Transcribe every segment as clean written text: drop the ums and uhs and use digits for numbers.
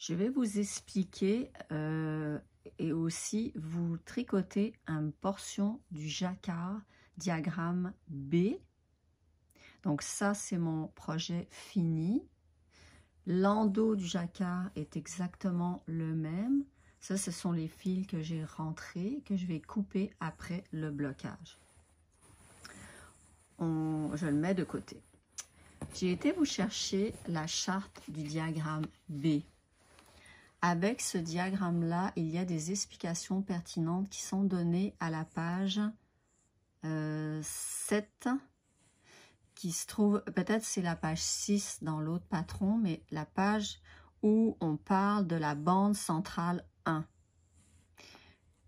Je vais vous expliquer et aussi vous tricoter une portion du jacquard diagramme B. Donc ça, c'est mon projet fini. L'endos du jacquard est exactement le même. Ça, ce sont les fils que j'ai rentrés, que je vais couper après le blocage. Je le mets de côté. J'ai été vous chercher la charte du diagramme B. Avec ce diagramme-là, il y a des explications pertinentes qui sont données à la page 7, qui se trouve, peut-être c'est la page 6 dans l'autre patron, mais la page où on parle de la bande centrale 1.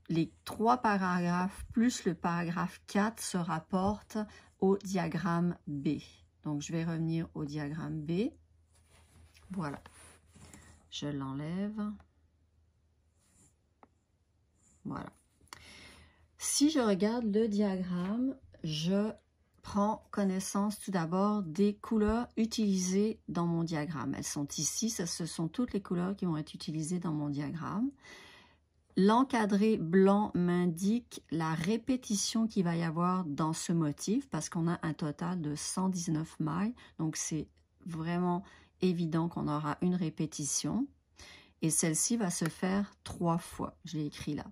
Les 3 paragraphes plus le paragraphe 4 se rapportent au diagramme B. Donc, je vais revenir au diagramme B. Voilà. Je l'enlève. Voilà. Si je regarde le diagramme, je prends connaissance tout d'abord des couleurs utilisées dans mon diagramme. Elles sont ici, ce sont toutes les couleurs qui vont être utilisées dans mon diagramme. L'encadré blanc m'indique la répétition qu'il va y avoir dans ce motif parce qu'on a un total de 119 mailles. Donc, c'est vraiment évident qu'on aura une répétition. Et celle-ci va se faire 3 fois. Je l'ai écrit là.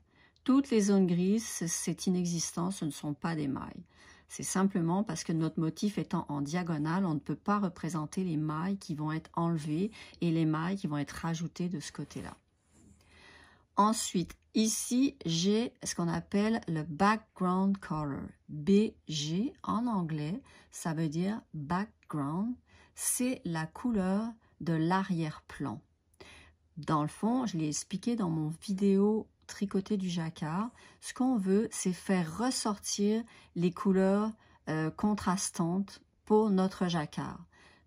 Toutes les zones grises, c'est inexistant, ce ne sont pas des mailles. C'est simplement parce que notre motif étant en diagonale, on ne peut pas représenter les mailles qui vont être enlevées et les mailles qui vont être rajoutées de ce côté-là. Ensuite, ici, j'ai ce qu'on appelle le background color. BG en anglais, ça veut dire background. C'est la couleur de l'arrière-plan. Dans le fond, je l'ai expliqué dans mon vidéo tricoter du jacquard. Ce qu'on veut, c'est faire ressortir les couleurs contrastantes pour notre jacquard.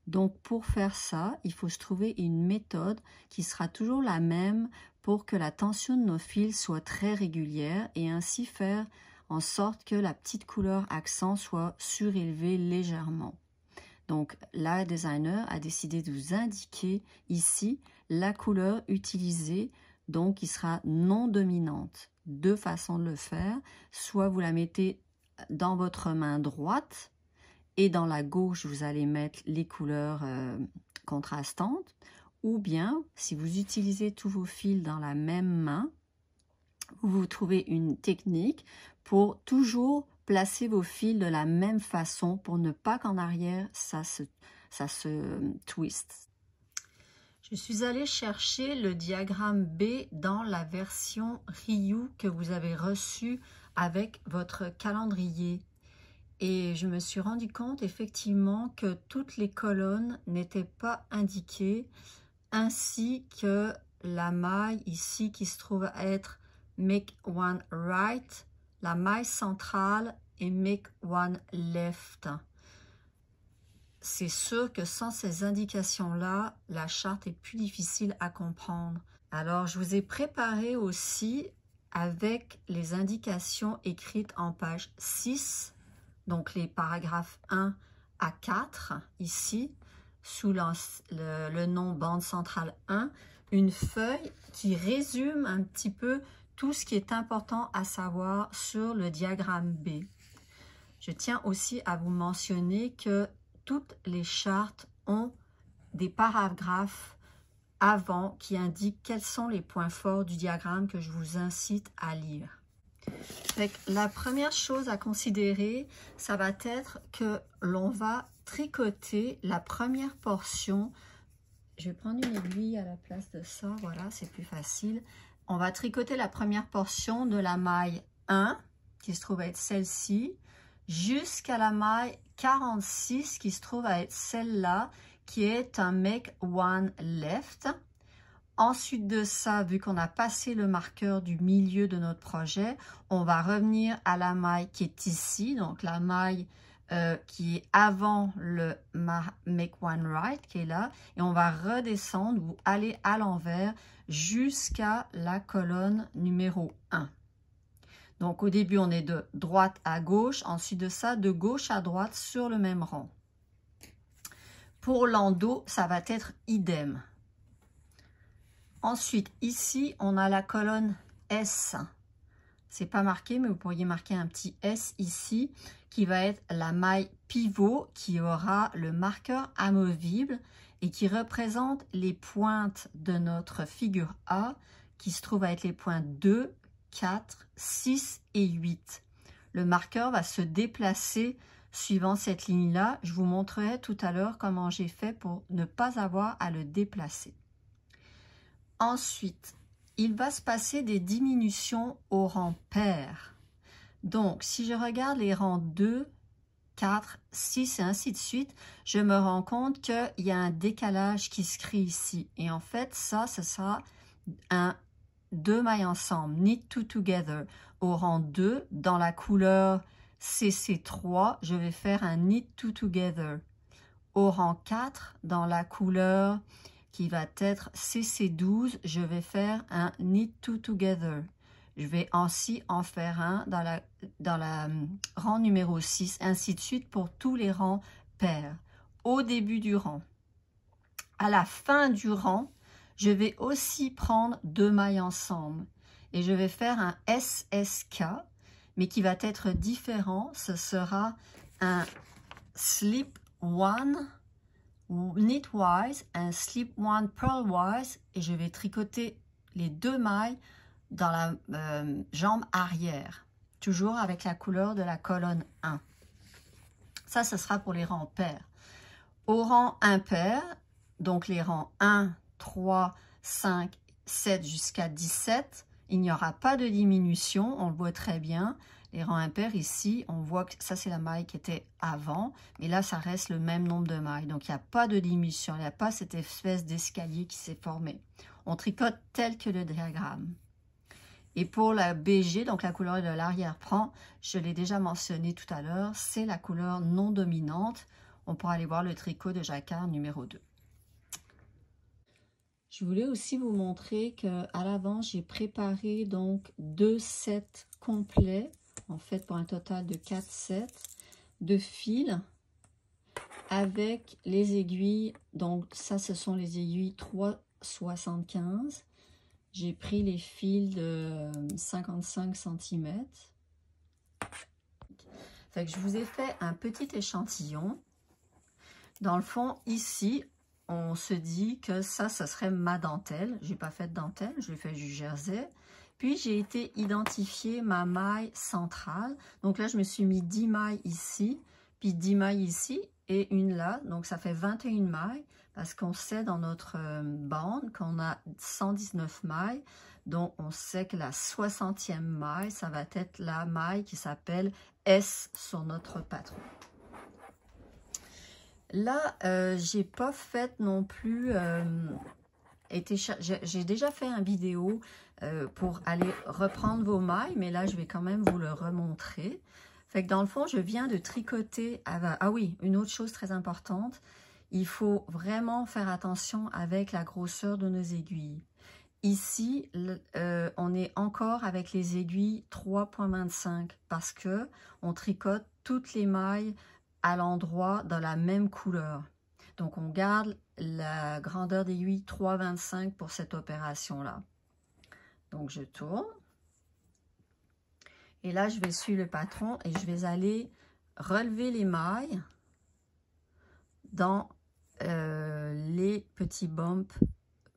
Donc, pour faire ça, il faut se trouver une méthode qui sera toujours la même pour que la tension de nos fils soit très régulière et ainsi faire en sorte que la petite couleur accent soit surélevée légèrement. Donc, la designer a décidé de vous indiquer ici la couleur utilisée, donc qui sera non dominante. Deux façons de le faire, soit vous la mettez dans votre main droite et dans la gauche, vous allez mettre les couleurs contrastantes, ou bien, si vous utilisez tous vos fils dans la même main, vous trouvez une technique pour toujours placer vos fils de la même façon pour ne pas qu'en arrière, ça se twist. Je suis allée chercher le diagramme B dans la version Ryu que vous avez reçue avec votre calendrier. Et je me suis rendu compte effectivement que toutes les colonnes n'étaient pas indiquées, ainsi que la maille ici qui se trouve être Make One Right, la maille centrale et Make One Left. C'est sûr que sans ces indications-là, la charte est plus difficile à comprendre. Alors, je vous ai préparé aussi avec les indications écrites en page 6, donc les paragraphes 1 à 4, ici, sous le nom bande centrale 1, une feuille qui résume un petit peu tout ce qui est important à savoir sur le diagramme B. Je tiens aussi à vous mentionner que toutes les chartes ont des paragraphes avant qui indiquent quels sont les points forts du diagramme que je vous incite à lire. La première chose à considérer, ça va être que l'on va tricoter la première portion. Je vais prendre une aiguille à la place de ça, voilà, c'est plus facile. On va tricoter la première portion de la maille 1, qui se trouve être celle-ci, jusqu'à la maille 46, qui se trouve à être celle-là, qui est un Make One Left. Ensuite de ça, vu qu'on a passé le marqueur du milieu de notre projet, on va revenir à la maille qui est ici, donc la maille qui est avant le Make One Right, qui est là, et on va redescendre ou aller à l'envers jusqu'à la colonne numéro 1. Donc au début, on est de droite à gauche, ensuite de ça, de gauche à droite sur le même rang. Pour l'endos, ça va être idem. Ensuite, ici, on a la colonne S. C'est pas marqué, mais vous pourriez marquer un petit S ici, qui va être la maille pivot, qui aura le marqueur amovible et qui représente les pointes de notre figure A, qui se trouve à être les points 2, 4, 6 et 8. Le marqueur va se déplacer suivant cette ligne-là. Je vous montrerai tout à l'heure comment j'ai fait pour ne pas avoir à le déplacer. Ensuite, il va se passer des diminutions au rang pair. Donc, si je regarde les rangs 2, 4, 6 et ainsi de suite, je me rends compte qu'il y a un décalage qui se crée ici. Et en fait, ça, ce sera un 2 mailles ensemble, knit two together. Au rang 2, dans la couleur CC3, je vais faire un knit two together. Au rang 4, dans la couleur qui va être CC12, je vais faire un knit two together. Je vais ainsi en faire un dans la rang numéro 6, ainsi de suite pour tous les rangs pairs. Au début du rang. À la fin du rang, je vais aussi prendre 2 mailles ensemble et je vais faire un SSK, mais qui va être différent. Ce sera un slip one knitwise, un slip one purlwise, et je vais tricoter les 2 mailles dans la jambe arrière, toujours avec la couleur de la colonne 1. Ça, ce sera pour les rangs pairs. Au rang impair, donc les rangs 1, 3, 5, 7 jusqu'à 17, il n'y aura pas de diminution, on le voit très bien. Les rangs impairs ici, on voit que ça c'est la maille qui était avant, mais là ça reste le même nombre de mailles. Donc il n'y a pas de diminution, il n'y a pas cette espèce d'escalier qui s'est formé. On tricote tel que le diagramme. Et pour la BG, donc la couleur de l'arrière-plan, je l'ai déjà mentionné tout à l'heure, c'est la couleur non dominante. On pourra aller voir le tricot de jacquard numéro 2. Je voulais aussi vous montrer qu'à l'avant, j'ai préparé donc 2 sets complets, en fait pour un total de 4 sets de fils avec les aiguilles. Donc ça, ce sont les aiguilles 3,75. J'ai pris les fils de 55 cm. Fait que je vous ai fait un petit échantillon. Dans le fond, ici, on se dit que ça serait ma dentelle. Je n'ai pas fait de dentelle, je l'ai fait du jersey. Puis, j'ai été identifier ma maille centrale. Donc là, je me suis mis 10 mailles ici, puis 10 mailles ici et une là. Donc, ça fait 21 mailles parce qu'on sait dans notre bande qu'on a 119 mailles. Donc, on sait que la 60e maille, ça va être la maille qui s'appelle S sur notre patron. Là, j'ai pas fait non plus, j'ai déjà fait une vidéo pour aller reprendre vos mailles, mais là, je vais quand même vous le remontrer. Fait que dans le fond, je viens de tricoter, ah oui, une autre chose très importante, il faut vraiment faire attention avec la grosseur de nos aiguilles. Ici, on est encore avec les aiguilles 3,25 parce que on tricote toutes les mailles à l'endroit dans la même couleur. Donc, on garde la grandeur d'aiguille 3,25 pour cette opération-là. Donc, je tourne. Et là, je vais suivre le patron et je vais aller relever les mailles dans les petits bumps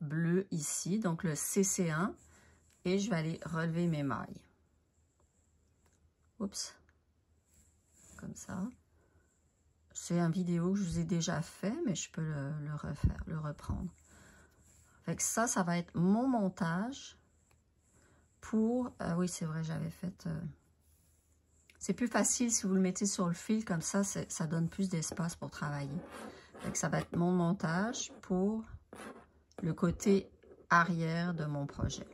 bleus ici, donc le CC1. Et je vais aller relever mes mailles. Oups. Comme ça. C'est une vidéo que je vous ai déjà fait, mais je peux le refaire, le reprendre. Fait que ça va être mon montage pour... oui, c'est vrai, j'avais fait... c'est plus facile si vous le mettez sur le fil, comme ça, ça donne plus d'espace pour travailler. Fait que ça va être mon montage pour le côté arrière de mon projet.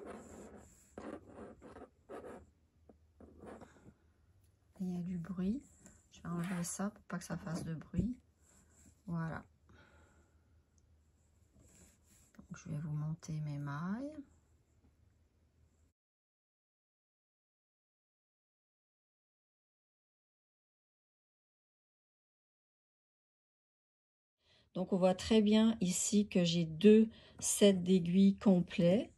Il y a du bruit. Je vais enlever ça pour pas que ça fasse de bruit. Voilà. Donc, je vais vous monter mes mailles. Donc on voit très bien ici que j'ai 2 sets d'aiguilles complets.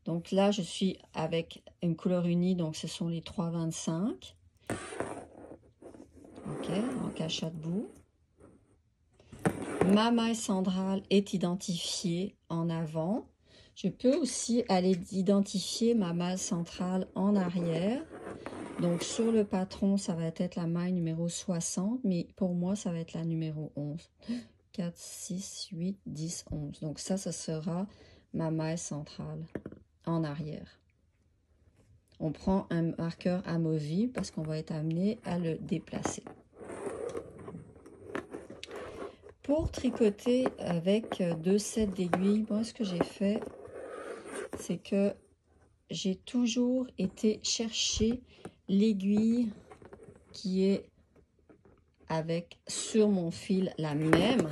Donc là je suis avec une couleur unie, donc ce sont les 3,25. Ok, en cachette-bout. Ma maille centrale est identifiée en avant. Je peux aussi aller identifier ma maille centrale en arrière. Donc sur le patron, ça va être la maille numéro 60, mais pour moi, ça va être la numéro 11. 4, 6, 8, 10, 11. Donc ça sera ma maille centrale en arrière. On prend un marqueur amovible parce qu'on va être amené à le déplacer. Pour tricoter avec 2 sets d'aiguilles, moi ce que j'ai fait, c'est que j'ai toujours été chercher l'aiguille qui est avec sur mon fil la même.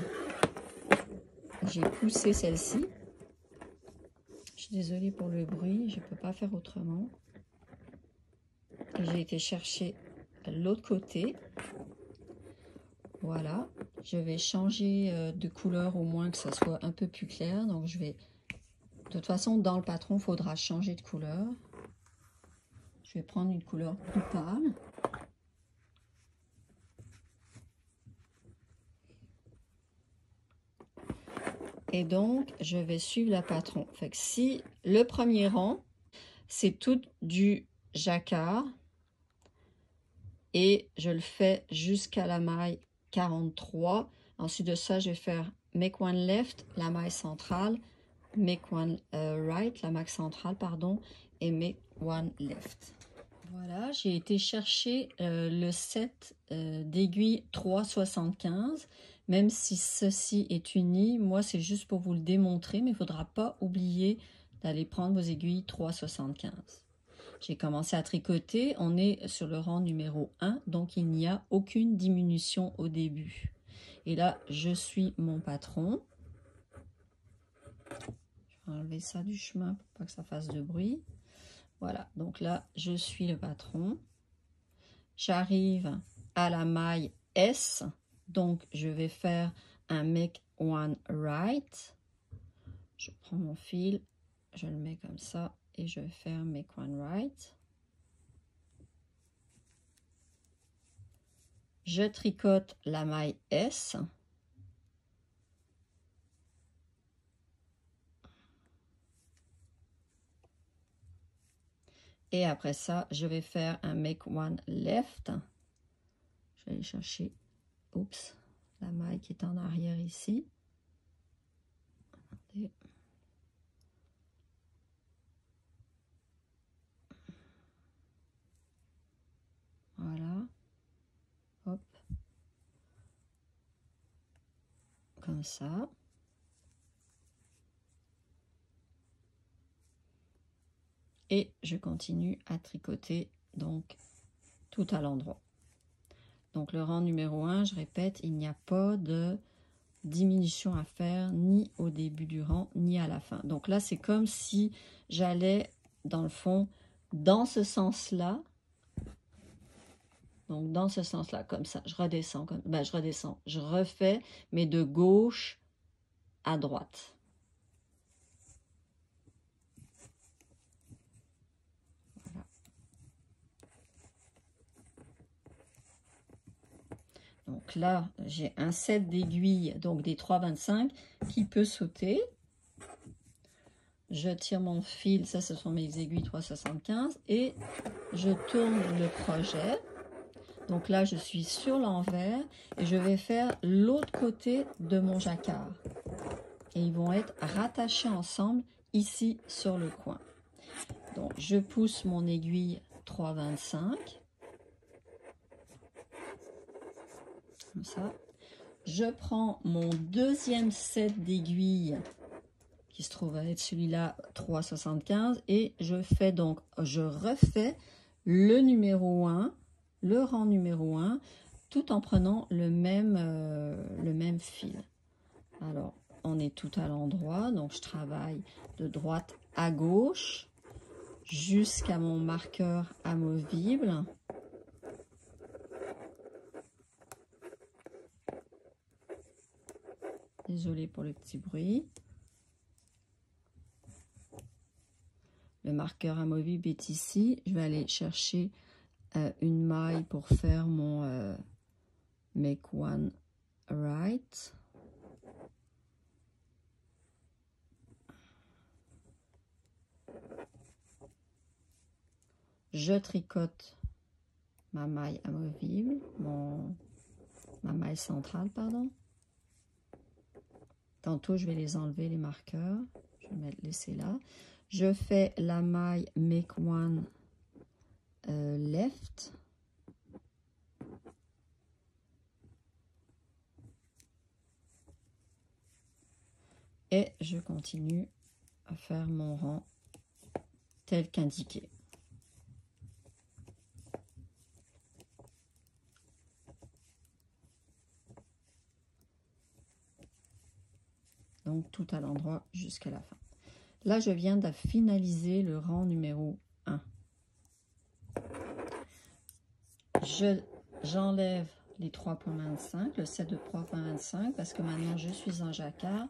J'ai poussé celle-ci. Je suis désolée pour le bruit, je ne peux pas faire autrement. J'ai été chercher l'autre côté. Voilà, je vais changer de couleur au moins que ça soit un peu plus clair. Donc je vais, de toute façon dans le patron, il faudra changer de couleur. Je vais prendre une couleur plus pâle. Et donc, je vais suivre le patron. Fait que si le premier rang, c'est tout du jacquard, et je le fais jusqu'à la maille 43. Ensuite de ça, je vais faire make one left, la maille centrale, make one right, la maille centrale, pardon, et make one left. Voilà, j'ai été chercher le set d'aiguilles 3,75. Même si ceci est uni, moi c'est juste pour vous le démontrer, mais il ne faudra pas oublier d'aller prendre vos aiguilles 3,75. J'ai commencé à tricoter, on est sur le rang numéro 1, donc il n'y a aucune diminution au début. Et là, je suis mon patron. Je vais enlever ça du chemin pour pas que ça fasse de bruit. Voilà, donc là, je suis le patron. J'arrive à la maille S, donc je vais faire un make one right. Je prends mon fil, je le mets comme ça et je vais faire make one right. Je tricote la maille S. Et après ça, je vais faire un make one left. Je vais aller chercher, oups, la maille qui est en arrière ici. Attendez. Voilà. Hop. Comme ça. Et je continue à tricoter donc tout à l'endroit. Donc le rang numéro 1, je répète, il n'y a pas de diminution à faire ni au début du rang ni à la fin. Donc là c'est comme si j'allais dans le fond dans ce sens-là. Donc dans ce sens-là, comme ça, je redescends, je refais, mais de gauche à droite. Voilà. Donc là, j'ai un set d'aiguilles, donc des 3,25 qui peut sauter. Je tire mon fil, ça ce sont mes aiguilles 3,75 et je tourne le projet. Donc là, je suis sur l'envers et je vais faire l'autre côté de mon jacquard. Et ils vont être rattachés ensemble ici sur le coin. Donc, je pousse mon aiguille 3,25. Comme ça. Je prends mon deuxième set d'aiguilles qui se trouve être celui-là 3,75 et je refais le numéro 1, le rang numéro 1, tout en prenant le même fil. Alors, on est tout à l'endroit, donc je travaille de droite à gauche jusqu'à mon marqueur amovible. Désolée pour le petit bruit. Le marqueur amovible est ici. Je vais aller chercher une maille pour faire mon Make One Right. Je tricote ma maille amovible, ma maille centrale, pardon. Tantôt, je vais les enlever, les marqueurs. Je vais les laisser là. Je fais la maille Make One Left. Et je continue à faire mon rang tel qu'indiqué. Donc tout à l'endroit jusqu'à la fin. Là, je viens de finaliser le rang numéro 1. J'enlève les 3,25, le set de 3,25 parce que maintenant je suis en jacquard.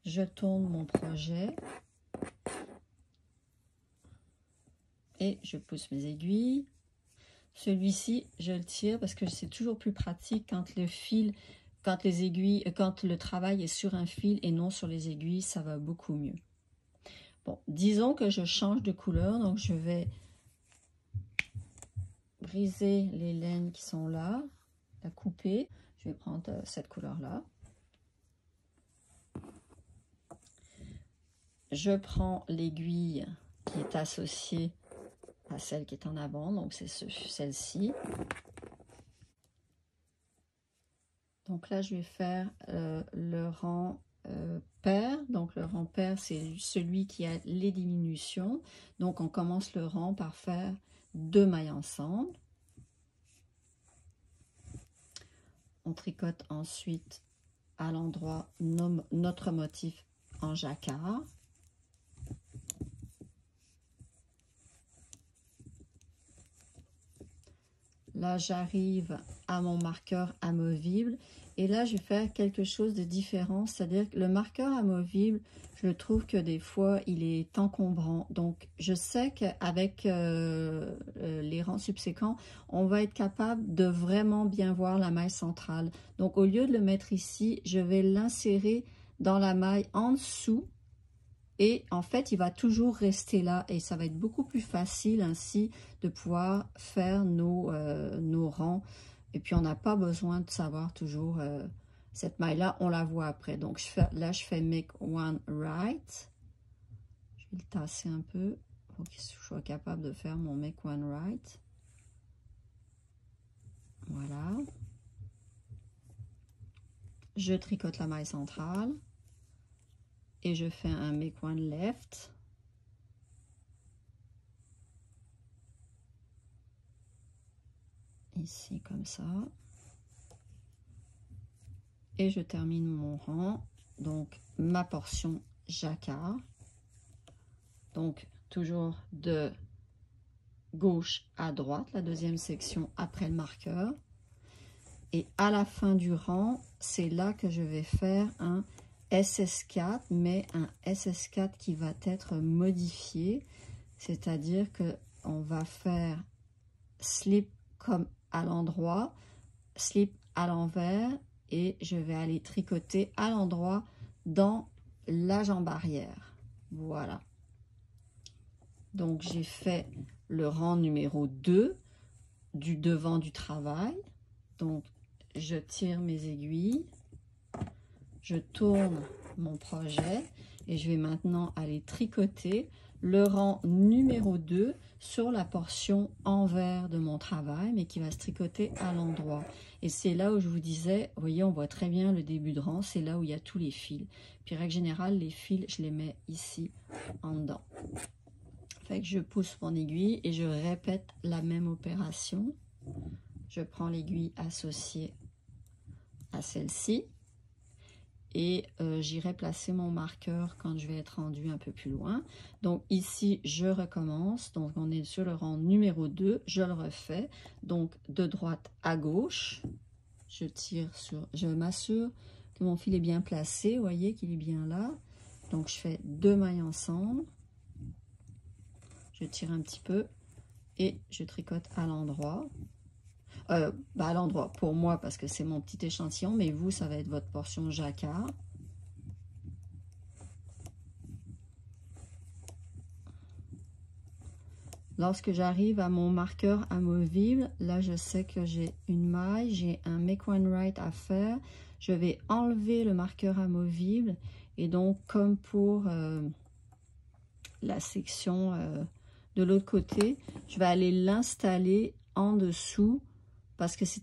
Je tourne mon projet et je pousse mes aiguilles. Celui-ci, je le tire parce que c'est toujours plus pratique quand le fil, quand le travail est sur un fil et non sur les aiguilles, ça va beaucoup mieux. Bon, disons que je change de couleur, donc je vais briser les laines qui sont là, la couper. Je vais prendre cette couleur-là. Je prends l'aiguille qui est associée à celle qui est en avant, donc c'est celle-ci. Donc là, je vais faire le rang pair. Donc le rang pair, c'est celui qui a les diminutions. Donc on commence le rang par faire 2 mailles ensemble. On tricote ensuite à l'endroit notre motif en jacquard. Là, j'arrive à mon marqueur amovible et là, je vais faire quelque chose de différent. C'est-à-dire que le marqueur amovible, je trouve que des fois, il est encombrant. Donc, je sais qu'avec les rangs subséquents, on va être capable de vraiment bien voir la maille centrale. Donc, au lieu de le mettre ici, je vais l'insérer dans la maille en dessous. Et en fait, il va toujours rester là et ça va être beaucoup plus facile ainsi de pouvoir faire nos rangs. Et puis, on n'a pas besoin de savoir toujours cette maille-là, on la voit après. Donc, là, je fais Make One Right. Je vais le tasser un peu pour que je sois capable de faire mon Make One Right. Voilà. Je tricote la maille centrale. Et je fais un Make One Left. Ici, comme ça. Et je termine mon rang. Donc, ma portion jacquard. Donc, toujours de gauche à droite, la deuxième section après le marqueur. Et à la fin du rang, c'est là que je vais faire un SS4, mais un SS4 qui va être modifié, c'est-à-dire que on va faire slip comme à l'endroit, slip à l'envers, et je vais aller tricoter à l'endroit dans la jambe arrière. Voilà. Donc, j'ai fait le rang numéro 2 du devant du travail. Donc, je tire mes aiguilles. Je tourne mon projet et je vais maintenant aller tricoter le rang numéro 2 sur la portion envers de mon travail, mais qui va se tricoter à l'endroit. Et c'est là où je vous disais, vous voyez, on voit très bien le début de rang, c'est là où il y a tous les fils. Puis, règle générale, les fils, je les mets ici en dedans. Fait que je pousse mon aiguille et je répète la même opération. Je prends l'aiguille associée à celle-ci. Et j'irai placer mon marqueur quand je vais être rendu un peu plus loin. Donc ici, je recommence. Donc on est sur le rang numéro 2. Je le refais. Donc de droite à gauche, je tire sur, je m'assure que mon fil est bien placé, vous voyez qu'il est bien là. Donc je fais 2 mailles ensemble, je tire un petit peu et je tricote à l'endroit. À l'endroit pour moi parce que c'est mon petit échantillon, mais vous ça va être votre portion jacquard. Lorsque j'arrive à mon marqueur amovible, là je sais que j'ai une maille, j'ai un make one right à faire. Je vais enlever le marqueur amovible et donc comme pour la section de l'autre côté, je vais aller l'installer en dessous parce que c'est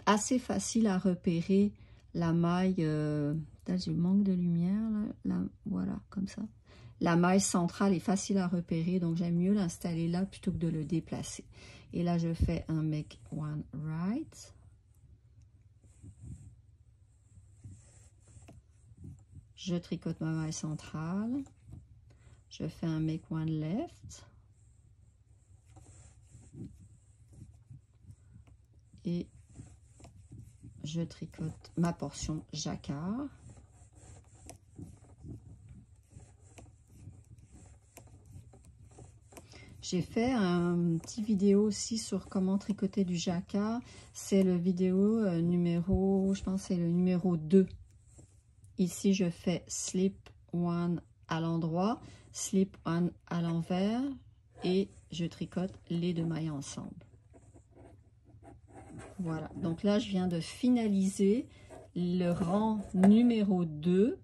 assez facile à repérer la maille. J'ai manque de lumière là, voilà comme ça. La maille centrale est facile à repérer, donc j'aime mieux l'installer là plutôt que de le déplacer. Et là, je fais un make one right. Je tricote ma maille centrale. Je fais un make one left. Et je tricote ma portion jacquard. J'ai fait un petit vidéo aussi sur comment tricoter du jacquard. C'est le vidéo numéro, je pense c'est le numéro 2. Ici, je fais slip one à l'endroit, slip one à l'envers et je tricote les 2 mailles ensemble. Voilà, donc là, je viens de finaliser le rang numéro 2.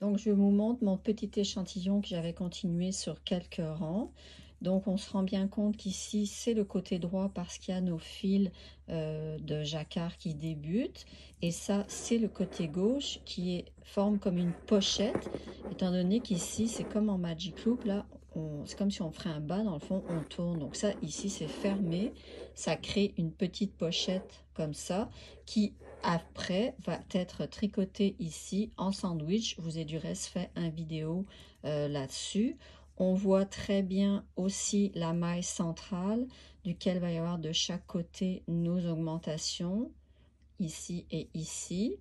Donc, je vous montre mon petit échantillon que j'avais continué sur quelques rangs. Donc, on se rend bien compte qu'ici, c'est le côté droit parce qu'il y a nos fils de jacquard qui débutent. Et ça, c'est le côté gauche qui forme comme une pochette, étant donné qu'ici, c'est comme en Magic Loop, là, c'est comme si on ferait un bas, dans le fond, on tourne. Donc ça, ici, c'est fermé. Ça crée une petite pochette comme ça qui après va être tricoté ici en sandwich. Je vous ai du reste fait un vidéo là-dessus. On voit très bien aussi la maille centrale duquel va y avoir de chaque côté nos augmentations ici et ici.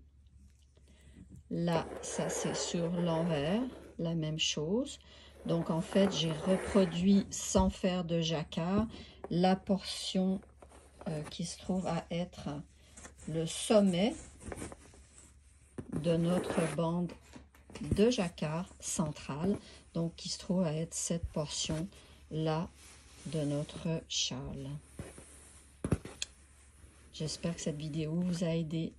Là, ça c'est sur l'envers, la même chose. Donc en fait, j'ai reproduit sans faire de jacquard la portion qui se trouve à être le sommet de notre bande de jacquard centrale, donc qui se trouve à être cette portion là de notre châle. J'espère que cette vidéo vous a aidé